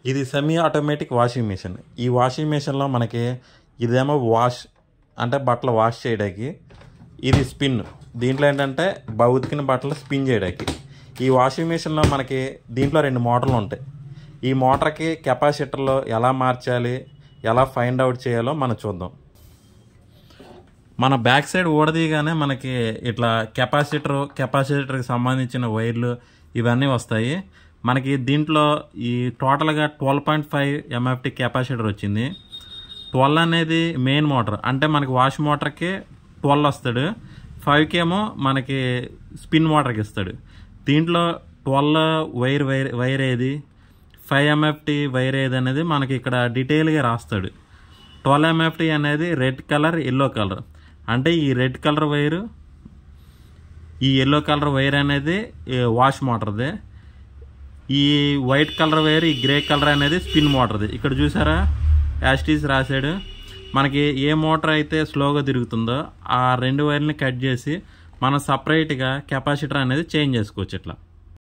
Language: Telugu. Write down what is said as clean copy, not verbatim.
ఇది సెమీ ఆటోమేటిక్ వాషింగ్ మిషన్. ఈ వాషింగ్ మిషన్లో మనకి ఇదేమో వాష్ అంటే బట్టలు వాష్ చేయడానికి, ఇది స్పిన్. దీంట్లో ఏంటంటే ఉతికిన బట్టలు స్పిన్ చేయడానికి. ఈ వాషింగ్ మిషన్లో మనకి దీంట్లో 2 మోటార్లు ఉంటాయి. ఈ మోటార్కి కెపాసిటర్లో ఎలా మార్చాలి, ఎలా ఫైండ్ అవుట్ చేయాలో మనం చూద్దాం. మన బ్యాక్ సైడ్ ఊడదీయగానే మనకి ఇట్లా కెపాసిటర్కి సంబంధించిన వైర్లు ఇవన్నీ వస్తాయి. మనకి దీంట్లో ఈ టోటల్గా 12.5 MFT కెపాసిటర్ వచ్చింది. 12 అనేది మెయిన్ మోటార్, అంటే మనకి వాష్ మోటార్కి 12 వస్తాడు, 5 ఏమో మనకి స్పిన్ మోటార్కి ఇస్తాడు. దీంట్లో 12 వైర్ ఏది, 5 MFT వైర్ ఏది అనేది మనకి ఇక్కడ డీటెయిల్గా రాస్తాడు. 12 MFT అనేది రెడ్ కలర్, ఎల్లో కలర్. అంటే ఈ రెడ్ కలర్ వైరు, ఈ ఎల్లో కలర్ వైర్ అనేది వాష్ మోటార్ది. ఈ వైట్ కలర్ వైర్, ఈ గ్రే కలర్ అనేది స్పిన్ మోటార్ది. ఇక్కడ చూసారా యాస్టీస్ రాశాడు. మనకి ఏ మోటార్ అయితే స్లోగా తిరుగుతుందో ఆ 2 వైర్లని కట్ చేసి మనం సపరేట్గా కెపాసిటర్ అనేది చేంజ్ చేసుకోవచ్చు ఇట్లా.